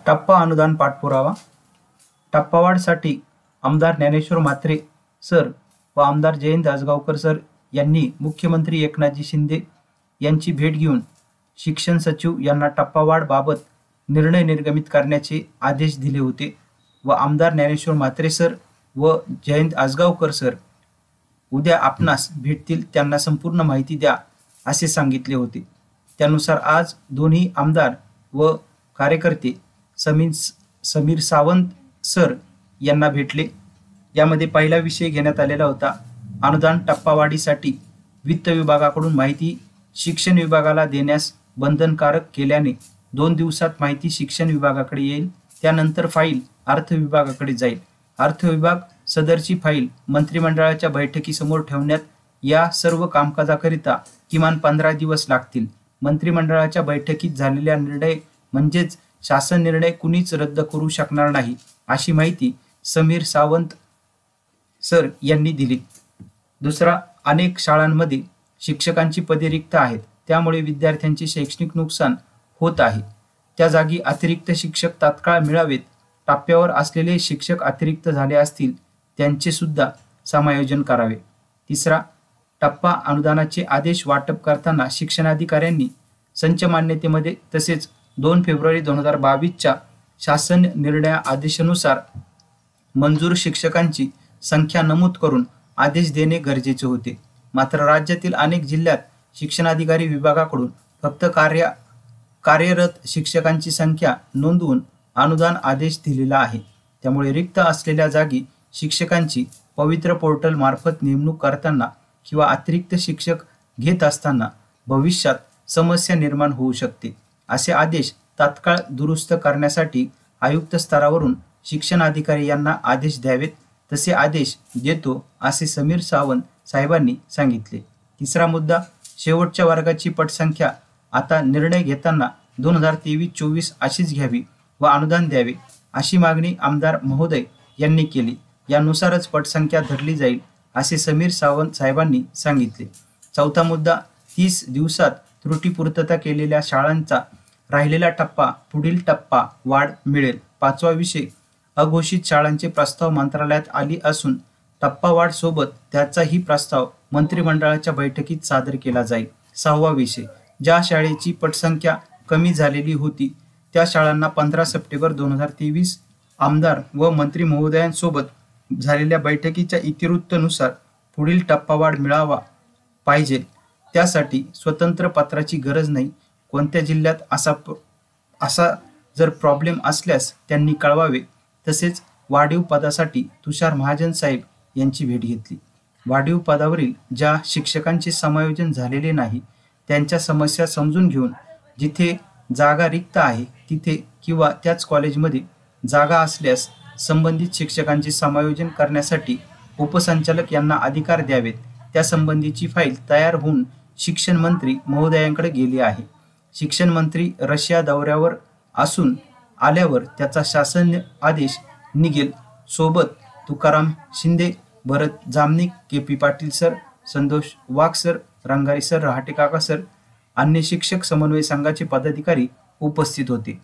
टप्पा अनुदान पाठपुरावा. टप्पावाढसाठी आमदार ज्ञानेश्वर म्हात्रे सर व आमदार जयंत आसगावकर सर यांनी मुख्यमंत्री एकनाथजी शिंदे यांची भेट घेऊन शिक्षण सचिव यांना टप्पावाढ बाबत निर्णय निर्गमित करण्याचे आदेश दिले होते व आमदार ज्ञानेश्वर म्हात्रे सर व जयंत आसगावकर सर उद्या आपणास भेटतील, त्यांना संपूर्ण माहिती द्या असे सांगितले होते. त्यानुसार आज दोन्ही आमदार व कार्यकर्ते समीर सावंत सर यांना भेटले. यामध्ये पहिला विषय घेण्यात आलेला होता अनुदान टप्पावाढीसाठी वित्त विभागाकडून माहिती शिक्षण विभागाला देण्यास बंधनकारक केल्याने 2 दिवसात माहिती शिक्षण विभागाकडे येईल. त्यानंतर फाईल अर्थ विभागाकडे जाईल. अर्थ विभाग सदरची फाईल मंत्रिमंडळाच्या बैठकीसमोर ठेवण्यात या सर्व कामकाजाकरिता किमान 15 दिवस लागतील. मंत्रिमंडळाच्या बैठकीत झालेला निर्णय म्हणजेच शासन निर्णय कुणीच रद्द करू शकणार नाही अशी माहिती समीर सावंत सर यांनी दिली. दुसरा, अनेक शाळांमध्ये शिक्षकांची पदे रिक्त आहेत, त्यामुळे विद्यार्थ्यांचे शैक्षणिक नुकसान होत आहे. त्या जागी अतिरिक्त शिक्षक तात्काळ मिळावेत. टप्प्यावर असलेले शिक्षक अतिरिक्त झाले असतील त्यांचे सुद्धा समायोजन करावे. तिसरा, टप्पा अनुदानाचे आदेश वाटप करताना शिक्षणाधिकाऱ्यांनी संच मान्यतेमध्ये तसेच 2 फेब्रुवारी 2022च्या शासन निर्णय आदेशानुसार मंजूर शिक्षकांची संख्या नमूद करून आदेश देणे गरजेचे होते. मात्र राज्यातील अनेक जिल्ह्यात शिक्षणाधिकारी विभागाकडून फक्त कार्यरत शिक्षकांची संख्या नोंदवून अनुदान आदेश दिलेला आहे. त्यामुळे रिक्त असलेल्या जागी शिक्षकांची पवित्र पोर्टल मार्फत नेमणूक करताना किंवा अतिरिक्त शिक्षक घेत असताना भविष्यात समस्या निर्माण होऊ शकते. असे आदेश तात्काळ दुरुस्त करण्यासाठी आयुक्त स्तरावरून शिक्षण अधिकारी यांना आदेश द्यावेत. तसे आदेश देतो असे समीर सावंत साहेबांनी सांगितले. तिसरा मुद्दा, शेवटच्या वर्गाची पटसंख्या आता निर्णय घेताना 2023-24 अशीच घ्यावी व अनुदान द्यावे अशी मागणी आमदार महोदय यांनी केली. यानुसारच पटसंख्या धरली जाईल असे समीर सावंत साहेबांनी सांगितले. चौथा मुद्दा, 30 दिवसात त्रुटीपूर्तता केलेल्या शाळांचा राहिलेला टप्पा पुढील टप्पा वाढ मिळेल. पाचवा विषय, अघोषित शाळांचे प्रस्ताव मंत्रालयात आली असून टप्पा वाढ सोबत त्याचाही प्रस्ताव मंत्रिमंडळाच्या बैठकीत सादर केला जाईल. सहावा विषय, ज्या शाळेची पटसंख्या कमी झालेली होती त्या शाळांना 15 सप्टेंबर 2023 आमदार व मंत्री महोदयांसोबत झालेल्या बैठकीच्या इतिवृत्तानुसार पुढील टप्पावाढ मिळावा पाहिजे. त्यासाठी स्वतंत्र पत्राची गरज नाही. कोणत्या जिल्ह्यात असा जर प्रॉब्लेम असल्यास त्यांनी कळवावे. तसेच वाढीव पदासाठी तुषार महाजन साहेब यांची भेट घेतली. वाढीव पदावरील ज्या शिक्षकांचे समायोजन झालेले नाही त्यांच्या समस्या समजून घेऊन जिथे जागा रिक्त आहे तिथे किंवा त्याच कॉलेजमध्ये जागा असल्यास संबंधित शिक्षकांचे समायोजन करण्यासाठी उपसंचालक यांना अधिकार द्यावेत. त्यासंबंधीची फाईल तयार होऊन शिक्षण मंत्री महोदयांकडे गेली आहे. शिक्षण मंत्री रशिया दौऱ्यावर असून आल्यावर त्याचा शासन आदेश निघेल. सोबत तुकाराम शिंदे, भरत जामनिक, KP पाटील सर, संतोष वाघ सर, रंगारी सर, रहाटे काका सर, अन्य शिक्षक समन्वय संघाचे पदाधिकारी उपस्थित होते.